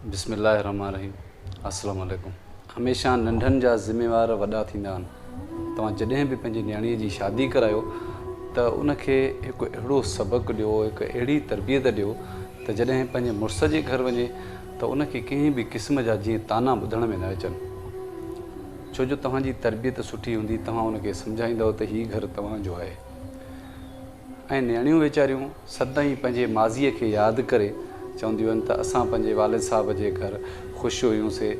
बिस्मिल्लाहिर्रहमानिर्रहीम। अस्सलाम वालेकुम। हमेशा नंढन जा ज़िम्मेवार वॾा थींदा आहिनि। तव्हां जॾहिं बि पंहिंजी न्याणीअ जी शादी करायो त उनखे हिकु अहिड़ो सबक़ु ॾियो, हिकु अहिड़ी तरबियत ॾियो त जॾहिं पंहिंजे मुड़ुस जे घर वञे त उनखे कंहिं बि क़िस्म जा जीअं ताना ॿुधण में न अचनि। छो जो तव्हांजी तरबियत सुठी हूंदी, तव्हां उनखे सम्झाईंदव त हीउ घरु तव्हांजो आहे। ऐं न्याणियूं वीचारियूं सदाईं पंहिंजे माज़ीअ खे यादि करे चवंदियूं आहिनि त असां पंहिंजे वालिद साहब जे घर ख़ुशि हुयूंसीं,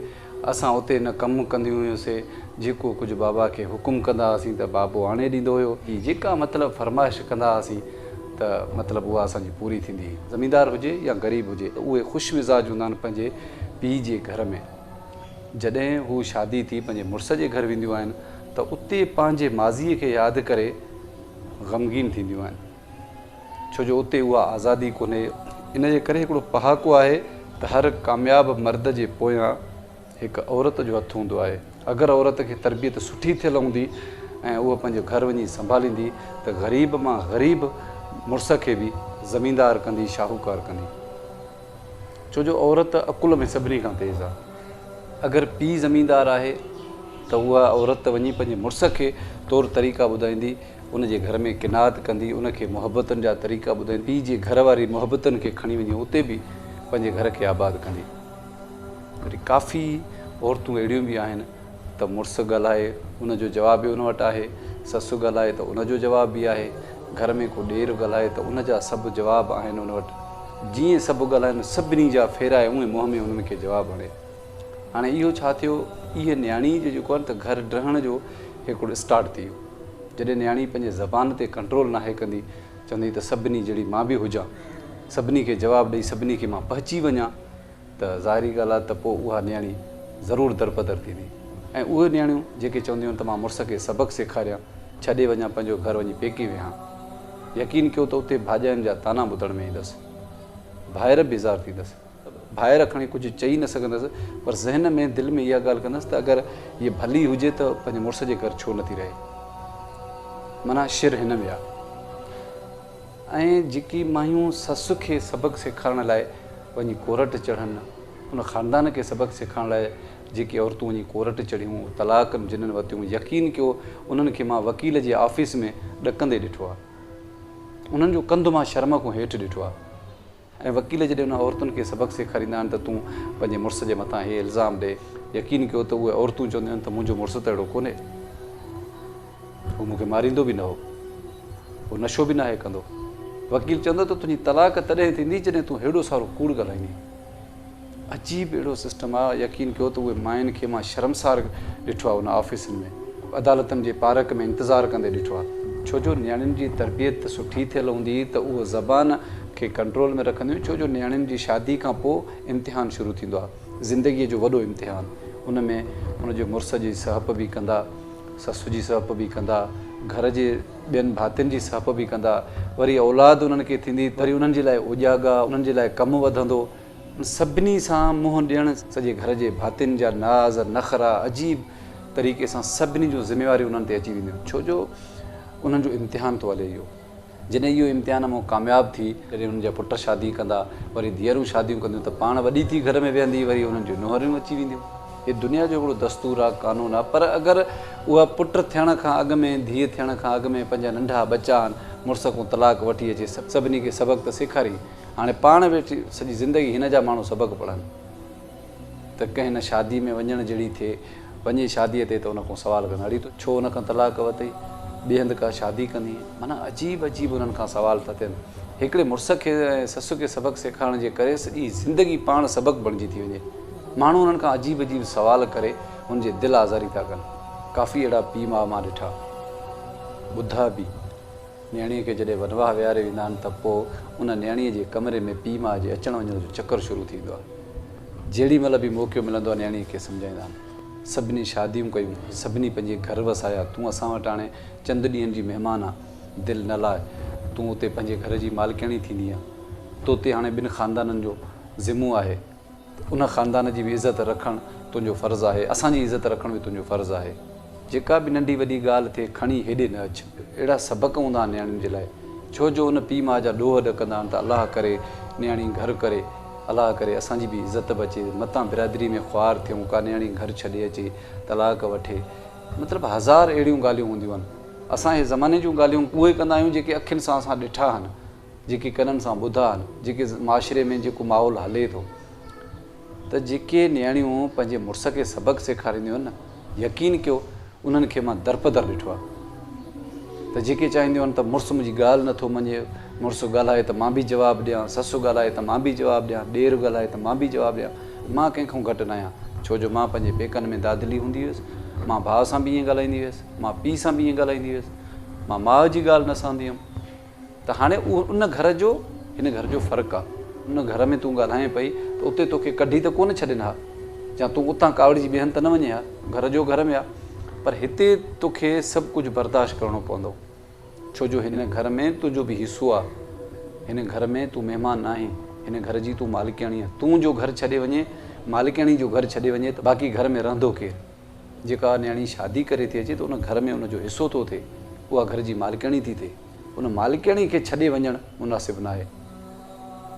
असां उते न कमु कंदियूं हुयूंसीं, जेको कुझु बाबा खे हुकुम कंदा हुआसीं त बाबो आणे ॾींदो हुयो। हीअ जेका मतिलबु फरमाइश कंदा हुआसीं त मतिलबु उहा असांजी पूरी थींदी हुई। ज़मींदार हुजे या ग़रीब हुजे, उहे ख़ुशि मिज़ाज हूंदा आहिनि पंहिंजे पीउ जे घर में। जॾहिं हू शादी थी पंहिंजे मुड़ुस जे घर वेंदियूं आहिनि त उते पंहिंजे माज़ीअ खे यादि करे ग़मगीन थींदियूं आहिनि। छो जो उते उहा आज़ादी कोन्हे। इन जे करे हिकिड़ो पहाको आहे त हर कामयाब मर्द जे पोयां हिकु औरत जो हथु हूंदो आहे। अगरि औरत खे तरबियत सुठी थियल हूंदी ऐं उहा पंहिंजो घर वञी संभालींदी त ग़रीब मां ग़रीब मुड़ुस खे बि ज़मींदार कंदी, शाहूकार कंदी। छो जो औरत अकुल में सभिनी खां तेज़ आहे। अगरि पीउ ज़मींदार आहे त उहा औरत वञी पंहिंजे मुड़ुस खे तौरु तरीक़ा ॿुधाईंदी, उनजे घर में किनात कंदी, उनखे मुहबतनि जा तरीक़ा ॿुधाईंदी। पीउ जे घर वारी मुहबतनि खे खणी वञी उते बि पंहिंजे घर खे आबाद कंदी। वरी काफ़ी औरतूं अहिड़ियूं बि आहिनि त मुड़ुसु ॻाल्हाए उनजो जवाब बि उन वटि आहे, ससु ॻाल्हाए त उनजो जवाब बि आहे, घर में को ॾेर ॻाल्हाए त उनजा सभु जवाब आहिनि उन वटि। जीअं सभु ॻाल्हाइनि सभिनी जा फेराए उहे मुंहं में उन्हनि खे जवाबु हणे। हाणे इहो छा थियो, इहे न्याणी जो जेको आहे न त घर रहण जो हिकिड़ो स्टार्ट थी वियो। जॾहिं न्याणी पंहिंजे ज़बान ते कंट्रोल नाहे कंदी, चवंदी त सभिनी जहिड़ी मां बि हुजां, सभिनी खे जवाबु ॾेई सभिनी खे मां पहुची वञा, त ज़ाहिरी ॻाल्हि आहे त पोइ उहा न्याणी ज़रूरु दरबदर थींदी। ऐं उहे न्याणियूं जेके चवंदियूं आहिनि त मां मुड़ुस खे सबक़ु सेखारियां, छॾे वञा पंहिंजो घर वञी पेके विहां, यकीन कयो त उते भाॼाइनि जा ताना ॿुधण में ईंदसि, ॿाहिरि बेज़ार थींदसि, ॿाहिरि खणी कुझु चई न सघंदसि, पर ज़हन में दिलि में इहा ॻाल्हि कंदसि त अगरि हीअ भली हुजे त पंहिंजे मुड़ुस जे घर छो नथी रहे। माना शिर हिन में आहे। ऐं जेकी मायूं ससु खे सबक़ु सेखारण लाइ वञी कोरट चढ़नि, उन ख़ानदान खे सबक़ु सेखारण लाइ जेके औरतूं वञी कोरट चढ़ियूं, तलाक जिन्हनि वरितियूं, यकीन कयो उन्हनि खे मां वकील जे ऑफिस में ॾकंदे ॾिठो आहे। उन्हनि जो कंधु मां शर्म खां हेठि ॾिठो आहे। ऐं वकील जॾहिं उन औरतुनि खे सबक़ु सेखारींदा आहिनि त तूं पंहिंजे मुड़ुस जे मथां इहे इल्ज़ाम ॾे, यकीन कयो त उहे औरतूं चवंदियूं आहिनि त मुंहिंजो मुड़ुसु त अहिड़ो कोन्हे, हू मूंखे मारींदो बि न हो, उहो नशो बि नाहे कंदो। वकील चवंदो त तुंहिंजी तलाक तॾहिं थींदी जॾहिं तूं हेॾो सारो कूड़ ॻाल्हाईंदी। अजीब अहिड़ो सिस्टम आहे। यकीन कयो त उहे मायुनि खे मां शर्मसार ॾिठो आहे उन ऑफिसनि में, अदालतनि जे पार्क में इंतज़ारु कंदे ॾिठो आहे। छो जो न्याणियुनि जी तरबियत सुठी थियल हूंदी त उहो ज़बान खे कंट्रोल में रखंदियूं। छो जो न्याणियुनि जी शादी खां पोइ इम्तिहान शुरू थींदो आहे, ज़िंदगीअ जो वॾो इम्तिहान। उन में उनजे मुड़ुस जी सहप बि कंदा, ससु जी सहप बि कंदा, घर जे ॿियनि भातियुनि जी सहप बि कंदा, वरी औलाद उन्हनि खे थींदी, वरी उन्हनि जे लाइ उजागा, उन्हनि जे लाइ कमु वधंदो, सभिनी सां मुंहुं ॾियणु, सॼे घर जे भातियुनि जा नाज़ नख़रा अजीब तरीक़े सां सभिनी जूं ज़िम्मेवारियूं उन्हनि ते अची वेंदियूं। छो जो उन्हनि जो इम्तिहान थो हले इहो। जॾहिं इहो इम्तिहान मां कामयाबु थी, जॾहिं उन्हनि जा पुट शादी कंदा, वरी धीअरूं शादियूं कंदियूं त पाण वॾी थी घर में वेहंदी, वरी उन्हनि जूं नुंहरियूं अची वेंदियूं। हीअ दुनिया जो हिकिड़ो दस्तूर आहे, क़ानून आहे। पर अगरि उहा पुटु थियण खां अॻु में, धीअ थियण खां अॻु में पंहिंजा नंढा बच्चा आहिनि, मुड़ुस खां तलाक वठी अचे, सभिनी खे सबक़ु त सेखारी, हाणे पाण वेठी सॼी ज़िंदगी हिन जा माण्हू सबक़ु पढ़नि, त कंहिं न शादी में वञण जहिड़ी थिए, वञे शादीअ ते त उन खां सुवाल कंदा, अड़ी तूं छो उन खां तलाक वरितई, ॿिए हंधि का शादी कंदी। माना अजीब अजीब उन्हनि खां सुवाल था थियनि। हिकिड़े मुड़ुस खे ऐं ससु खे सबक़ु सेखारण जे करे सॼी ज़िंदगी पाण सबक़ु बणिजी थी वञे। माण्हू उन्हनि खां अजीब अजीब सुवाल करे हुनजे दिलि आज़ारी था कनि। काफ़ी अहिड़ा पीउ माउ मां ॾिठा, ॿुधा बि। न्याणीअ खे जॾहिं वनवाह विहारे वेंदा आहिनि त पोइ उन न्याणीअ जे कमरे में पीउ माउ जे अचण वञण जो चकर शुरू थींदो आहे। जेॾी महिल बि मौक़ो मिलंदो आहे न्याणीअ खे सम्झाईंदा आहिनि। सभिनी शादियूं कयूं, सभिनी पंहिंजे घर वसाया, तूं असां वटि हाणे चंद ॾींहंनि जी महिमान आहे, दिलि न लाइ, तूं उते पंहिंजे घर जी मालिकियाणी थींदी आहे, तो उते हाणे ॿिनि ख़ानदाननि जो ज़िमो आहे, उन ख़ानदान जी बि इज़त रखणु तुंहिंजो फ़र्ज़ु आहे, असांजी इज़त रखणु बि तुंहिंजो फ़र्ज़ु आहे। जेका बि नंढी वॾी ॻाल्हि थिए खणी हेॾे न अचु। अहिड़ा सबक़ हूंदा आहिनि न्याणियुनि जे लाइ। छो जो उन पीउ माउ जा ॾोह ॾकंदा आहिनि त अलाह करे न्याणी घर करे अलाह करे असांजी बि इज़त बचे, मतां बिरादरी में ख़्वार थियूं, का नियाणी घर छॾे अचे, तलाक वठे, मतिलबु हज़ार अहिड़ियूं ॻाल्हियूं हूंदियूं आहिनि। असां इहे ज़माने जूं ॻाल्हियूं उहे कंदा आहियूं जेके अखियुनि सां असां ॾिठा आहिनि, जेके कननि सां ॿुधा आहिनि, जेके माशरे में जेको माहौल हले थो। त जेके नियाणियूं पंहिंजे मुड़ुस खे सबक़ु सेखारींदियूं आहिनि न, यकीन कयो उन्हनि खे मां दर ॾिठो आहे। त जेके चाहींदियूं आहिनि त मुड़ुसु मुंहिंजी ॻाल्हि नथो मञे, मुड़ुसु ॻाल्हाए त मां बि जवाबु ॾियां, ससु ॻाल्हाए त मां बि जवाबु ॾियां, ॾेर ॻाल्हाए त मां बि जवाबु ॾियां। मां कंहिंखां घटि न आहियां, छो जो मां पंहिंजे पेकनि में दादली हूंदी हुअसि, मां भाउ सां बि ईअं ॻाल्हाईंदी हुअसि, मां पीउ सां बि ईअं ॻाल्हाईंदी हुअसि, मां माउ जी ॻाल्हि न सहंदी हुअमि। त हाणे उहो उन घर जो हिन घर जो फ़र्क़ु आहे। उन घर में तूं ॻाल्हाए पई त उते तोखे कढी त कोन छॾनि हा, या तूं उतां कावड़िजी ॿियनि त न वञे हा, घर जो घर में आहे। पर हिते तोखे सभु कुझु बर्दाश्त करिणो पवंदो, छो जो हिन घर में तुंहिंजो बि हिसो आहे। हिन घर में तूं महिमान न आहीं, हिन घर जी तूं मालिकाणी आहे। तूं जो घर छॾे वञे, मालिकाणी जो घर छॾे वञे त बाक़ी घर में रहंदो केरु। जेका नियाणी शादी करे थी अचे त उन घर में उनजो हिसो थो थिए, उहा घर जी मालिकाणी थी थिए। उन मालिकाणी खे छॾे वञणु मुनासिबु न आहे।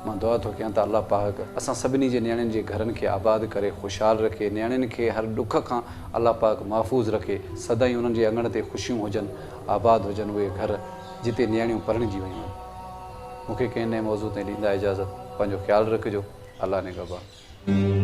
मां दुआ थो कयां त अलाह पाक असां सभिनी जे नियाणियुनि जे घरनि खे आबाद करे ख़ुशहाल रखे, नियाणियुनि खे हर ॾुख खां अलाह पाक महफ़ूज़ रखे, सदाईं उन्हनि जे अङण ते ख़ुशियूं हुजनि, आबाद हुजनि उहे घर जिते नियाणियूं पढ़णिजी वियूं आहिनि। मूंखे कंहिं नए मौज़ू ते ॾींदा इजाज़त। पंहिंजो ख़्यालु रखिजो। अलाह निगहबान।